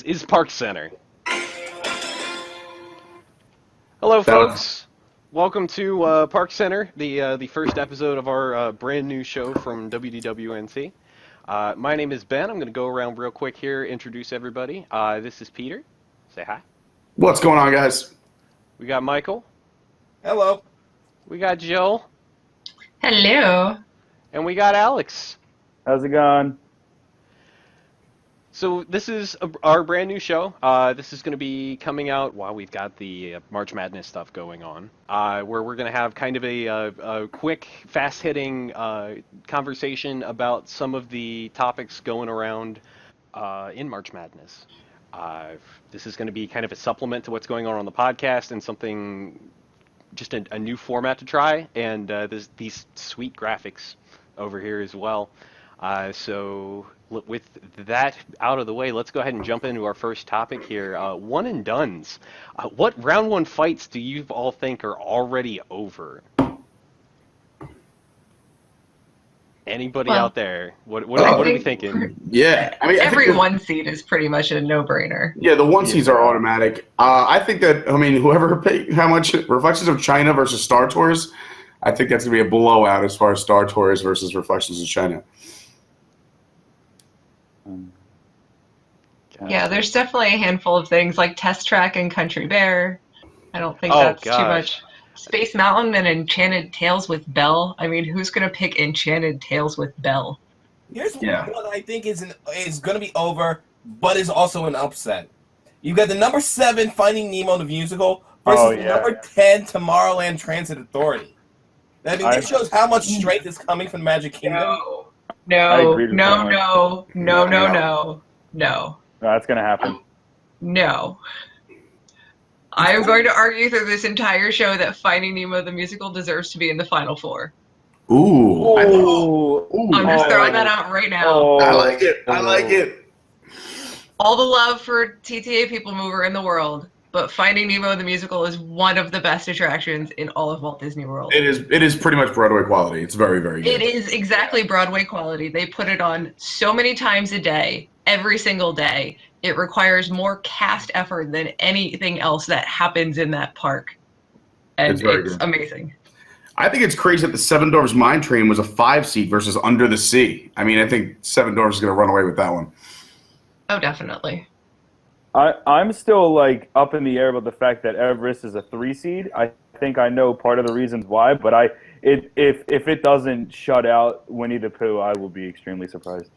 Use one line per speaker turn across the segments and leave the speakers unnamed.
is ParksCenter. Hello, folks. Welcome to ParksCenter, the first episode of our brand new show from WDWNT. My name is Ben. I'm going to go around real quick here, introduce everybody. This is Peter. Say hi.
What's going on, guys?
We got Michael.
Hello.
We got Jill.
Hello.
And we got Alex.
How's it going?
So this is our brand new show. This is going to be coming out while we've got the March Madness stuff going on, where we're going to have kind of a quick, fast-hitting conversation about some of the topics going around in March Madness. This is going to be kind of a supplement to what's going on the podcast and something, just a new format to try, and there's these sweet graphics over here as well. So with that out of the way, let's go ahead and jump into our first topic here. One and dones. What round one fights do you all think are already over? Anybody out there? What are we thinking?
Yeah, I mean,
every one seed is pretty much a no-brainer.
Yeah, the one seeds are automatic. I think that, whoever paid how much Reflections of China versus Star Tours, I think that's gonna be a blowout as far as Star Tours versus Reflections of China.
Yeah, there's definitely a handful of things like Test Track and Country Bear. I don't think that's too much. Space Mountain and Enchanted Tales with Belle. I mean, who's gonna pick Enchanted Tales with Belle?
Here's one I think is going to be over, but is also an upset. You got the number 7 Finding Nemo the musical versus the number 10 Tomorrowland Transit Authority. I mean, this shows how much strength is coming from the Magic Kingdom.
No.
That's going to happen.
No. I am going to argue through this entire show that Finding Nemo the musical deserves to be in the Final Four.
Ooh.
I'm just throwing that out right now.
I like it.
All the love for TTA People Mover in the world, but Finding Nemo the musical is one of the best attractions in all of Walt Disney World.
It is pretty much Broadway quality. It's very, very good.
It is exactly Broadway quality. They put it on so many times a day, every single day. It requires more cast effort than anything else that happens in that park. And it's amazing.
I think it's crazy that the Seven Dwarfs Mine Train was a 5 seed versus Under the Sea. I mean, I think Seven Dwarfs is going to run away with that one.
Oh, definitely.
I'm still up in the air about the fact that Everest is a 3 seed. I think I know part of the reasons why, but if it doesn't shut out Winnie the Pooh, I will be extremely surprised.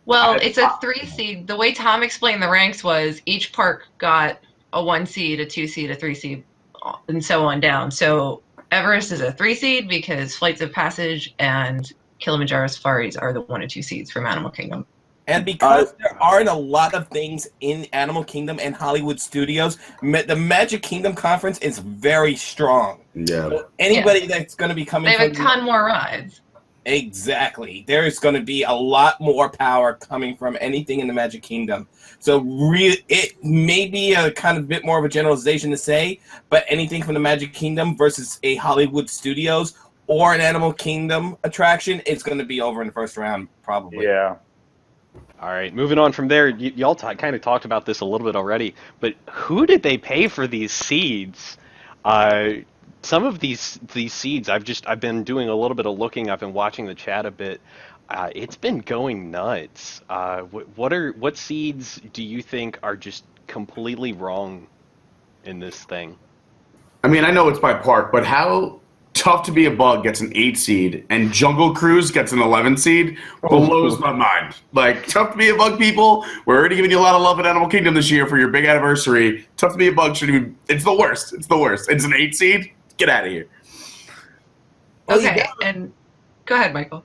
Well, it's a 3 seed. The way Tom explained the ranks was each park got a 1 seed, a 2 seed, a 3 seed, and so on down. So Everest is a 3 seed because Flights of Passage and Kilimanjaro Safaris are the 1 and 2 seeds from Animal Kingdom.
And because there aren't a lot of things in Animal Kingdom and Hollywood Studios, the Magic Kingdom Conference is very strong.
Yeah.
So anybody that's going to be coming
they have a ton more rides.
Exactly. There's going to be a lot more power coming from anything in the Magic Kingdom. So it may be a kind of bit more of a generalization to say, but anything from the Magic Kingdom versus a Hollywood Studios or an Animal Kingdom attraction, it's going to be over in the first round, probably.
Yeah.
All right, moving on from there, y'all kind of talked about this a little bit already, but who did they pay for these seeds? Some of these seeds, I've been doing a little bit of looking. I've been watching the chat a bit. It's been going nuts. What seeds do you think are just completely wrong in this thing?
I mean, I know it's by park, but how Tough to Be a Bug gets an 8 seed and Jungle Cruise gets an 11 seed blows my mind. Tough to Be a Bug people, we're already giving you a lot of love at Animal Kingdom this year for your big anniversary. Tough to Be a Bug shouldn't even, it's the worst. It's an 8 seed. Get out of here.
Okay, and go ahead, Michael.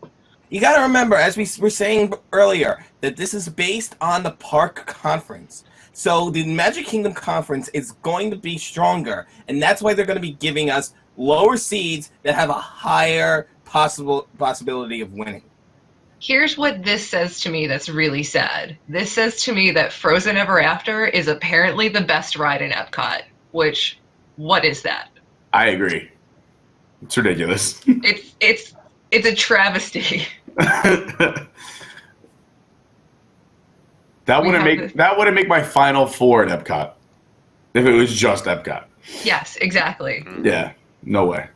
You got to remember, as we were saying earlier, that this is based on the park conference. So the Magic Kingdom conference is going to be stronger, and that's why they're going to be giving us lower seeds that have a higher possibility of winning.
Here's what this says to me that's really sad. This says to me that Frozen Ever After is apparently the best ride in Epcot, which, what is that?
I agree. It's ridiculous.
It's a travesty.
That That
We
wouldn't make my final four at Epcot if it was just Epcot.
Yes, exactly.
Yeah, no way.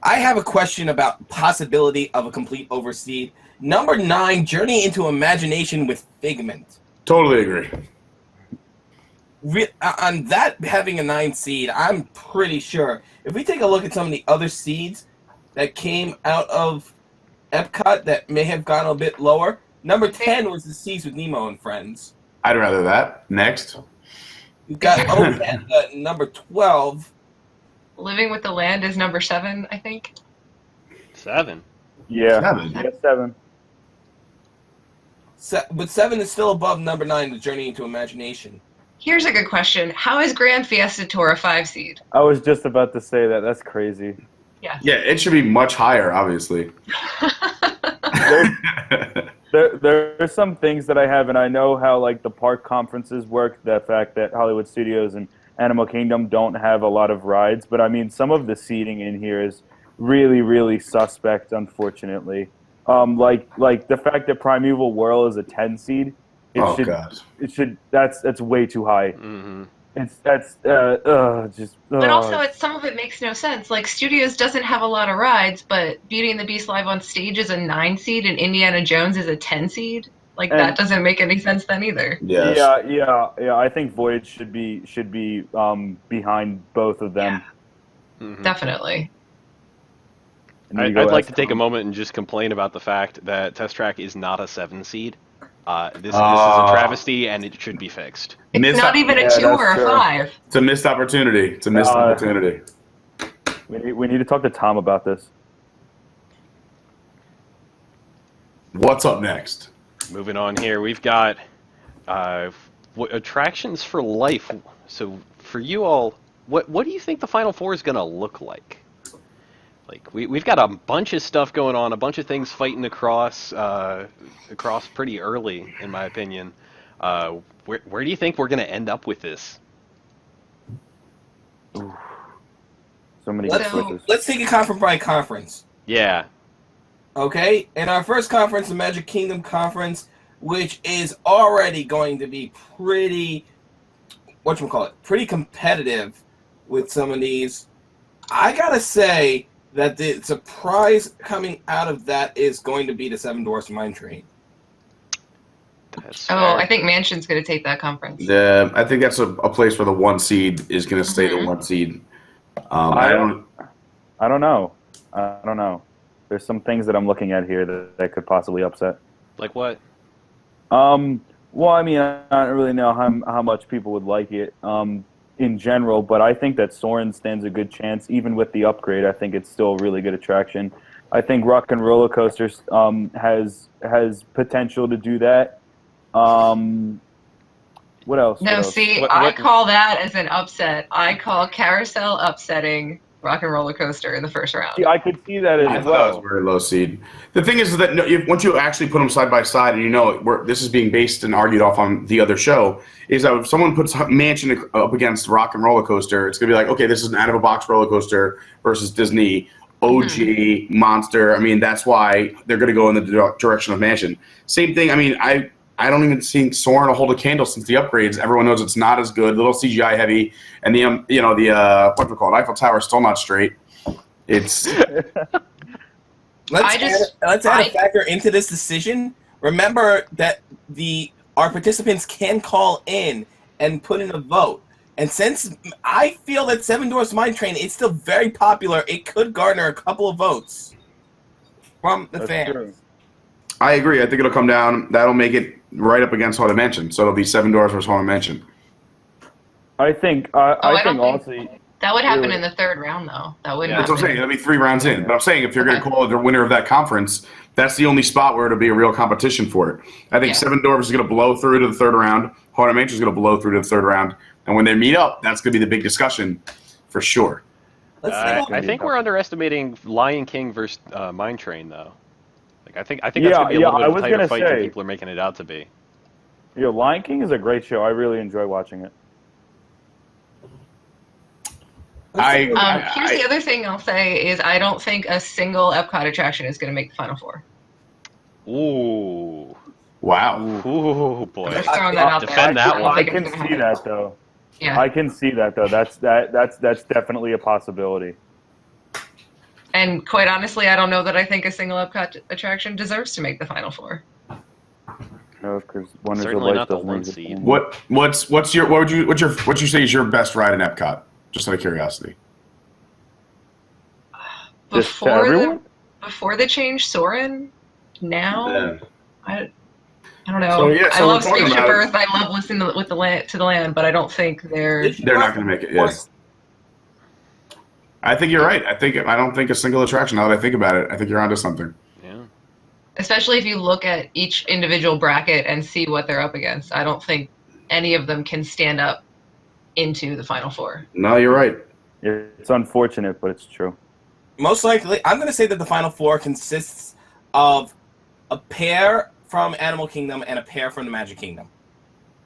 I have a question about possibility of a complete overseed. Number 9, Journey into Imagination with Figment.
Totally agree.
On that having a 9 seed, I'm pretty sure. If we take a look at some of the other seeds that came out of Epcot that may have gone a bit lower, number 10 was the Seas with Nemo and Friends.
I'd rather that. Next.
You've got number 12.
Living with the Land is number 7, I think.
7.
Yeah,
7.
yeah, 7.
But 7 is still above number 9, the Journey into Imagination.
Here's a good question. How is Grand Fiesta Tour a 5 seed?
I was just about to say that. That's crazy.
Yes.
Yeah, it should be much higher, obviously.
There's some things that I have, and I know how like the park conferences work. The fact that Hollywood Studios and Animal Kingdom don't have a lot of rides, but I mean some of the seating in here is really, really suspect, unfortunately. Like the fact that Primeval Whirl is a 10 seed. That's way too high.
Mm-hmm.
But also, some of it makes no sense. Like, Studios doesn't have a lot of rides, but Beauty and the Beast Live on Stage is a 9 seed and Indiana Jones is a 10 seed. Like, that doesn't make any sense then either.
Yes.
Yeah. I think Voyage should be behind both of them.
Yeah. Mm-hmm. Definitely.
I'd like to take a moment and just complain about the fact that Test Track is not a 7 seed. This is a travesty, and it should be fixed.
It's not even a 2 or a 5.
It's a missed opportunity. Opportunity.
We need to talk to Tom about this.
What's up next?
Moving on here, we've got attractions for life. So for you all, what do you think the Final Four is going to look like? Like we've got a bunch of stuff going on, a bunch of things fighting across pretty early, in my opinion. Where do you think we're going to end up with this?
Ooh. So many switches.
Let's take it conference by conference.
Yeah.
Okay, in our first conference, the Magic Kingdom conference, which is already going to be pretty competitive with some of these. I gotta say that the surprise coming out of that is going to be the Seven Dwarfs Mine Train.
I think Mansion's going to take that conference.
Yeah, I think that's a place where the 1 seed is going to stay the 1 seed. I
don't know. There's some things that I'm looking at here that could possibly upset.
Like what?
Well, I mean, I don't really know how much people would like it in general, but I think that Soarin' stands a good chance. Even with the upgrade, I think it's still a really good attraction. I think Rock and Roller Coaster has potential to do that. What else?
No, I call that as an upset. I call Carousel upsetting Rock and Roller Coaster in the first round.
I could see that as
I
well.
thought that was a very low seed. The thing is that once you actually put them side by side, and this is being based and argued off on the other show, is that if someone puts Mansion up against Rock and Roller Coaster, it's going to be like, okay, this is an out-of-a-box roller coaster versus Disney, OG, Monster. I mean, that's why they're going to go in the direction of Mansion. Same thing, I mean, I don't even think Soarin' will hold a candle since the upgrades. Everyone knows it's not as good, a little CGI heavy, and the Eiffel Tower is still not straight. It's
let's add a factor into this decision. Remember that our participants can call in and put in a vote. And since I feel that Seven Dwarfs Mine Train is still very popular, it could garner a couple of votes from the fans.
True.
I agree. I think it'll come down. That'll make it right up against Haunted Mansion. So it'll be Seven Dwarfs versus Haunted Mansion.
I think honestly
that would happen in the third round, though. That wouldn't.
That's what I'm saying. It'll be 3 rounds in. But I'm saying if you're going to call it the winner of that conference, that's the only spot where it'll be a real competition for it. I think Seven Dwarfs is going to blow through to the third round. Haunted Mansion is going to blow through to the third round. And when they meet up, that's going to be the big discussion for sure.
I think we're underestimating Lion King versus Mine Train, though. I think that's going to be a little bit of a tighter fight than people are making it out to be.
Yeah, Lion King is a great show. I really enjoy watching it.
Here's the other thing I'll say is I don't think a single Epcot attraction is going to make the Final Four.
Ooh.
Wow.
Ooh, boy.
Just throwing that out there.
Defend that
I don't
one.
I
think
can
it's gonna
see
happen.
that though.
Yeah.
I can see that though. That's definitely a possibility.
And quite honestly, I don't know that I think a single Epcot attraction deserves to make the Final Four.
No, because Wonders
Certainly
of Life
not the
doesn't
one
exist
seed.
anymore.
What would you say is your best ride in Epcot? Just out of curiosity.
Just to
Before
everyone?
before they changed Soarin', now
Yeah.
I don't know.
So, yeah,
I
so we're
love
talking
Spaceship
about-
Earth. I love listening to the land, but I don't think they're.
They're not going to make it. Yeah. I think you're right. I don't think a single attraction. Now that I think about it, I think you're onto something.
Yeah.
Especially if you look at each individual bracket and see what they're up against. I don't think any of them can stand up into the Final Four.
No, you're right.
It's unfortunate, but it's true.
Most likely, I'm going to say that the Final Four consists of a pair from Animal Kingdom and a pair from the Magic Kingdom.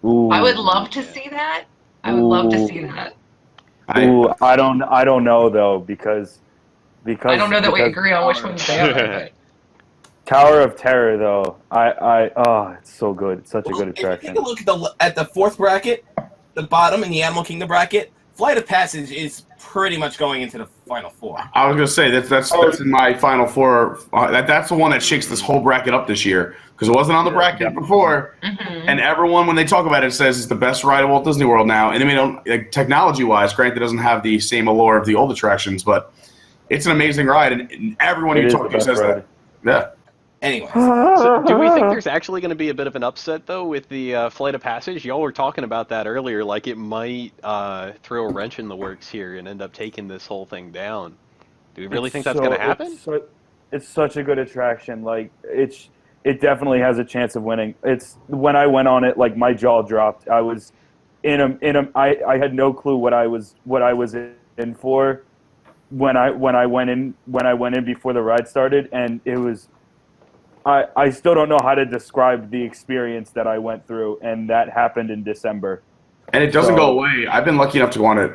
Ooh.
I would love to see that. I would love to see that.
I don't know though because
I don't know that we
because
agree on which ones they are. But
Tower of Terror though. It's so good. It's such a good
If you
attraction.
take a look at the fourth bracket, the bottom in the Animal Kingdom bracket, Flight of Passage is pretty much going into the Final Four.
I was gonna say that's in my Final Four. That's the one that shakes this whole bracket up this year because it wasn't on the bracket before, and everyone when they talk about it says it's the best ride at Walt Disney World now. And I mean, like, technology-wise, granted, it doesn't have the same allure of the old attractions, but it's an amazing ride, and everyone
It
you
is
talk
the
to
best
says
ride.
that.
Anyways,
So do we think there's actually going to be a bit of an upset, though, with the Flight of Passage? Y'all were talking about that earlier, like it might throw a wrench in the works here and end up taking this whole thing down. Do we really think that's going to happen?
It's such a good attraction. Like it definitely has a chance of winning. It's when I went on it, like my jaw dropped. I was I had no clue what I was in for when I went in before the ride started, and it was. I still don't know how to describe the experience that I went through, and that happened in December.
And it doesn't go away. I've been lucky enough to go on it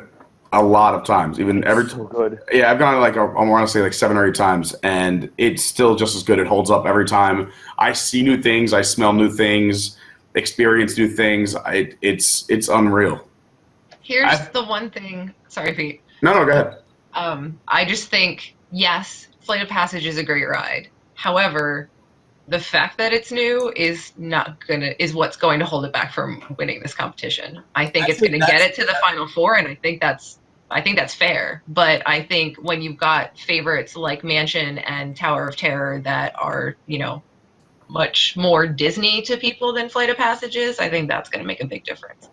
a lot of times, even every.
So good.
Yeah, I've gone like I want to say like 7 or 8 times, and it's still just as good. It holds up every time. I see new things, I smell new things, experience new things. It's unreal.
here's the one thing. Sorry, Pete.
No, go ahead.
I just think, yes, Flight of Passage is a great ride. However, the fact that it's new is what's going to hold it back from winning this competition. I think it's going to get it to the Final Four, and I think that's fair. But I think when you've got favorites like Mansion and Tower of Terror that are, much more Disney to people than Flight of Passage is, I think that's going to make a big difference.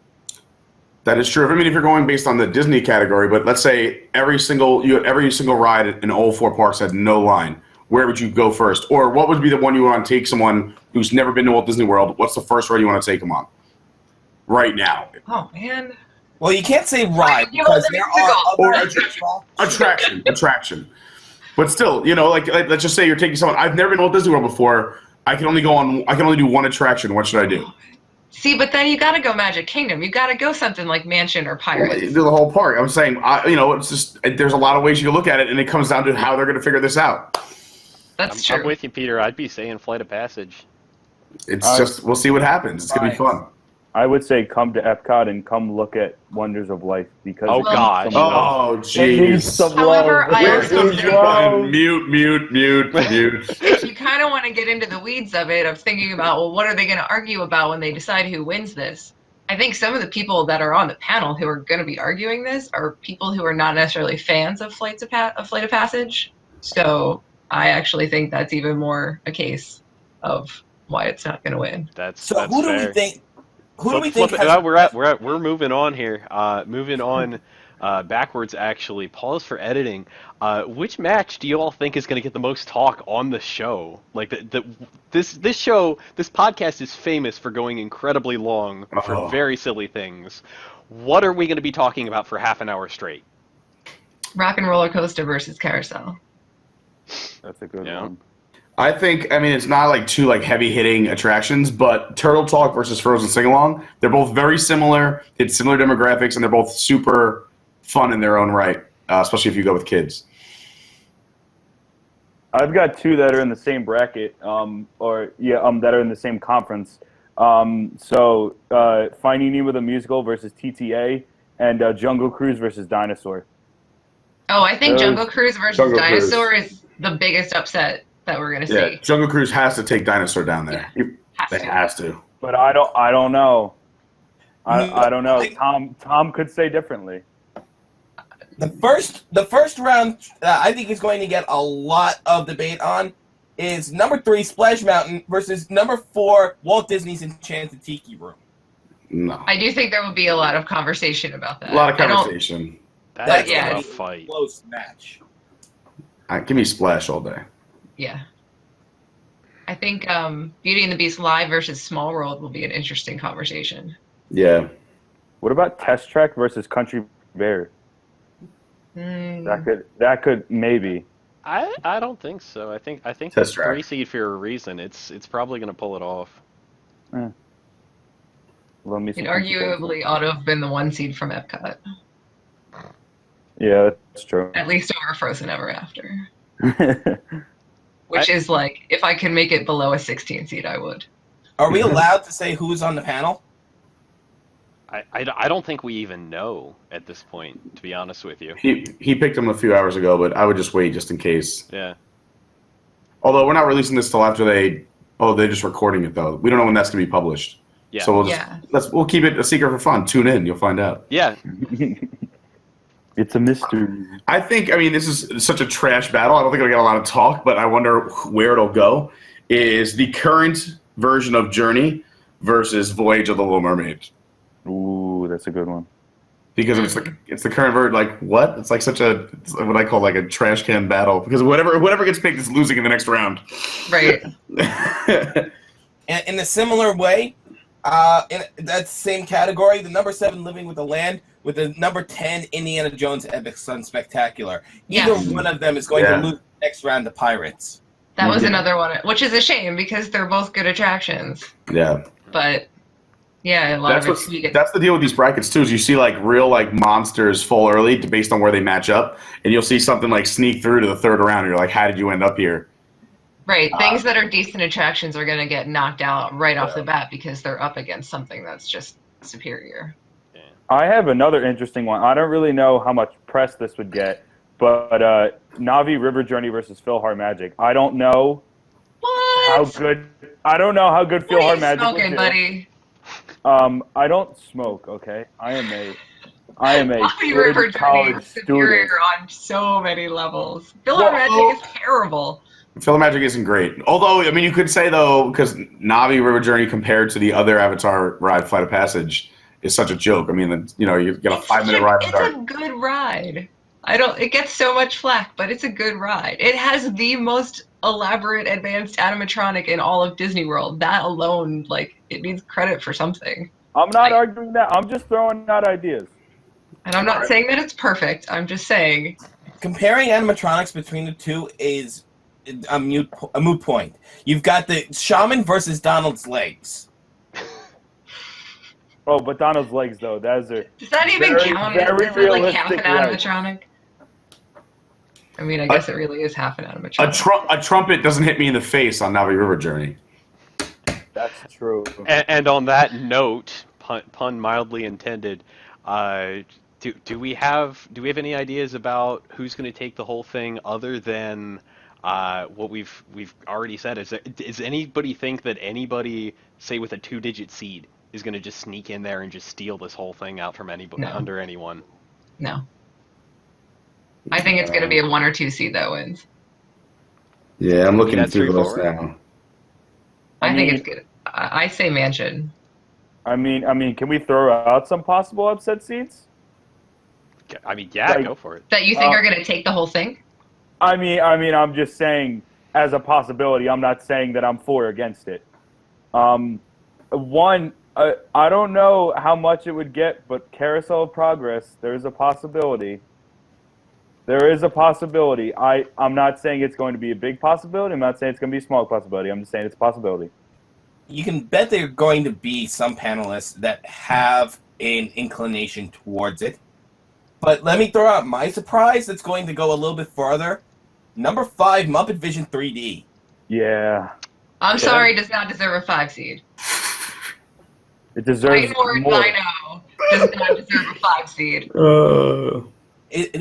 That is true. I mean, if you're going based on the Disney category, but let's say every single ride in all 4 parks had no line. Where would you go first? Or what would be the one you want to take someone who's never been to Walt Disney World? What's the first ride you want to take them on? Right now.
Oh, man.
well, you can't say ride because there are
Attraction. But still, like let's just say you're taking someone. I've never been to Walt Disney World before. I can only do one attraction. What should I do?
See, but then you got to go Magic Kingdom. You got to go something like Mansion or Pirates.
Do the whole park. I'm saying, it's just there's a lot of ways you can look at it, and it comes down to how they're going to figure this out.
That's true.
I'm with you, Peter. I'd be saying Flight of Passage.
It's just we'll see what happens. It's gonna be fun.
I would say come to Epcot and come look at Wonders of Life because
Oh, God.
Oh,
it needs
jeez.
some
However,
love.
I
It
also
needs
think-
love.
Mute.
If you kind of want to get into the weeds of it, of thinking about, well, what are they going to argue about when they decide who wins this? I think some of the people that are on the panel who are going to be arguing this are people who are not necessarily fans of Flight of Passage. So I actually think that's even more a case of why it's not going to win.
That's
So who do
fair.
we think? Who do we
Flip
think?
it- we're moving on here. Moving on backwards. Actually, pause for editing. Which match do you all think is going to get the most talk on the show? Like this podcast is famous for going incredibly long for very silly things. What are we going to be talking about for half an hour straight?
Rock and Roller Coaster versus Carousel.
That's a good
Yeah.
one.
I think, it's not like 2 like heavy hitting attractions, but Turtle Talk versus Frozen Sing Along, they're both very similar. It's similar demographics, and they're both super fun in their own right, especially if you go with kids.
I've got two that are in the same bracket, that are in the same conference. Finding Nemo the Musical versus TTA, and Jungle Cruise versus Dinosaur.
Oh, I think
Those-
Jungle Cruise versus
Jungle
Dinosaur
Cruise.
is the biggest upset that we're gonna
Yeah,
see.
Jungle Cruise has to take Dinosaur down there. They has to.
But I don't know. I don't know.
Like-
Tom could say differently.
The first round, I think is going to get a lot of debate on is number 3 Splash Mountain versus number 4 Walt Disney's Enchanted Tiki Room.
No.
I do think there will be a lot of conversation about that.
A lot of
I don't-
conversation.
That's
yeah.
a
gonna
tough
be
fight.
a close match.
Give me Splash all day.
Yeah. I think Beauty and the Beast Live versus Small World will be an interesting conversation.
Yeah.
What about Test Track versus Country Bear?
Hmm.
That could maybe.
I don't think so. I think
Test
it's
track.
3 seed for a reason. It's probably going to pull it off.
Let me see.
It arguably ought to have been the 1 seed from Epcot,
Yeah, that's true.
at least over Frozen Ever After. Which is like, if I could make it below a 16 seed, I would.
Are we allowed to say who's on the panel?
I don't think we even know at this point, to be honest with you.
He picked him a few hours ago, but I would just wait just in case.
Yeah.
Although we're not releasing this till after they're just recording it though. We don't know when that's gonna be published.
Yeah.
So
Yeah.
we'll keep it a secret for fun. Tune in, you'll find out.
Yeah.
It's a mystery.
This is such a trash battle. I don't think it'll get a lot of talk, but I wonder where it'll go. Is the current version of Journey versus Voyage of the Little Mermaid.
Ooh, that's a good one.
Because it's the current version. Like what? It's like it's what I call like a trash can battle. Because whatever gets picked is losing in the next round.
Right.
And in a similar way, in that same category, the number 7 Living with the Land with the number 10 Indiana Jones Epic Sun Spectacular. Either
Yes.
one of them is going
Yeah.
to lose the next round to Pirates.
That was
Yeah.
another one, which is a shame because they're both good attractions.
Yeah.
But yeah, a lot
That's
of it. You get,
that's the deal with these brackets too. Is you see like real like monsters fall early based on where they match up, and you'll see something like sneak through to the third round. And you're like, how did you end up here?
right. Things that are decent attractions are going to get knocked out right off the bat because they're up against something that's just superior.
I have another interesting one. I don't really know how much press this would get, but Navi River Journey versus Philhar Magic. I don't know how
What?
good. I don't know how good
What are
Philhar
you
Magic
smoking,
would do.
buddy?
I don't smoke. Okay, I am a
Navi
good
River Journey
college
is superior
student.
on so many levels. Philhar Magic is terrible.
Phil Magic isn't great. Although, you could say though, because Navi River Journey compared to the other Avatar ride, Flight of Passage, is such a joke. You get a
It's
5-minute
such
ride.
It's a good ride. It gets so much flack, but it's a good ride. It has the most elaborate advanced animatronic in all of Disney World. That alone, it needs credit for something.
I'm not arguing that. I'm just throwing out ideas.
And I'm not saying that it's perfect. I'm just saying.
Comparing animatronics between the two is a moot point. You've got the Shaman versus Donald's legs.
Oh, but Donald's legs though. Does
that even count?
very
Is it like half an
realistic legs.
animatronic? I guess it really is half an animatronic.
A trumpet doesn't hit me in the face on Navi River Journey.
That's true.
And on that note, pun mildly intended, do we have any ideas about who's going to take the whole thing other than what we've already said? Does anybody think that anybody, say with a 2-digit seed, is going to just sneak in there and just steal this whole thing out from anybody under anyone?
No. I think it's going to be a 1 or 2 seed that wins.
Yeah, I'm looking
that's
through the list
straightforward.
now.
I think it's good. I say Mansion.
Can we throw out some possible upset seeds?
Go for it.
That you think are going to take the whole thing?
I'm just saying as a possibility. I'm not saying that I'm for or against it. I don't know how much it would get, but Carousel of Progress, there's a possibility. There is a possibility. I'm not saying it's going to be a big possibility. I'm not saying it's going to be a small possibility. I'm just saying it's a possibility.
You can bet there are going to be some panelists that have an inclination towards it. But let me throw out my surprise that's going to go a little bit farther. Number 5, Muppet Vision 3D.
Yeah,
I'm sorry, does not deserve a 5 seed.
it deserves
Minority
more.
Dino does not deserve a 5 seed.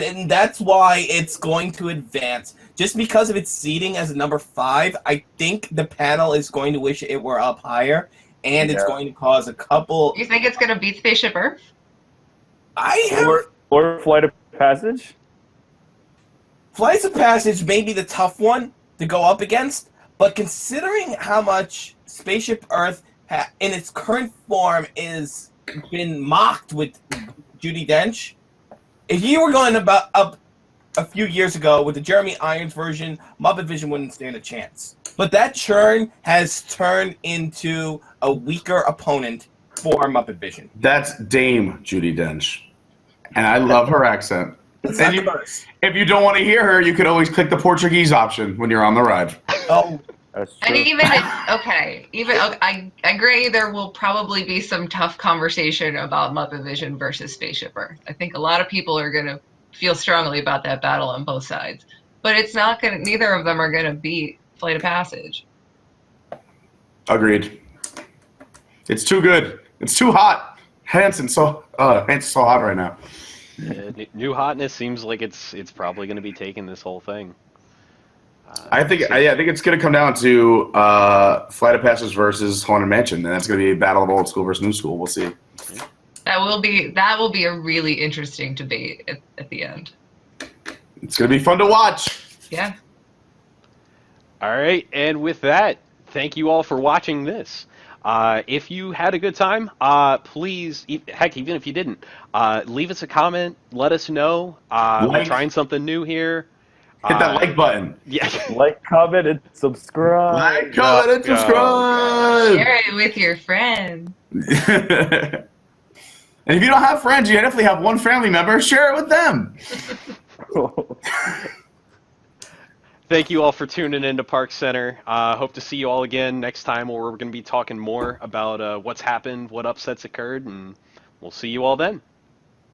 And that's why it's going to advance. Just because of its seating as a number 5, I think the panel is going to wish it were up higher, and it's going to cause a couple.
You think it's going to beat Spaceship Earth?
Or Flight of Passage.
Flights of Passage may be the tough one to go up against, but considering how much Spaceship Earth in its current form is been mocked with Judi Dench, if you were going up a few years ago with the Jeremy Irons version, Muppet Vision wouldn't stand a chance. But that churn has turned into a weaker opponent for Muppet Vision.
That's Dame Judi Dench, and I love her accent. And if you don't want to hear her, you could always click the Portuguese option when you're on the ride.
Oh,
That's
And
true.
even I agree there will probably be some tough conversation about Muppet Vision versus Spaceship Earth. I think a lot of people are going to feel strongly about that battle on both sides. But it's not going to, neither of them are going to beat Flight of Passage.
Agreed. It's too good. It's too hot. Hanson's so hot right now.
New hotness seems like it's probably going to be taking this whole thing.
I think it's going to come down to Flight of Passage versus Haunted Mansion, and that's going to be a battle of old school versus new school. We'll see.
That will be a really interesting debate at the end.
It's going to be fun to watch.
Yeah.
All right, and with that, thank you all for watching this. If you had a good time, please, heck, even if you didn't, leave us a comment. Let us know. We're trying something new here.
Hit that like button.
Yeah.
Like, comment, and subscribe.
Like, comment, and subscribe.
Share it with your friends.
And if you don't have friends, you definitely have one family member. Share it with them.
Thank you all for tuning in to ParksCenter. Hope to see you all again next time, where we're going to be talking more about what's happened, what upsets occurred, and we'll see you all then.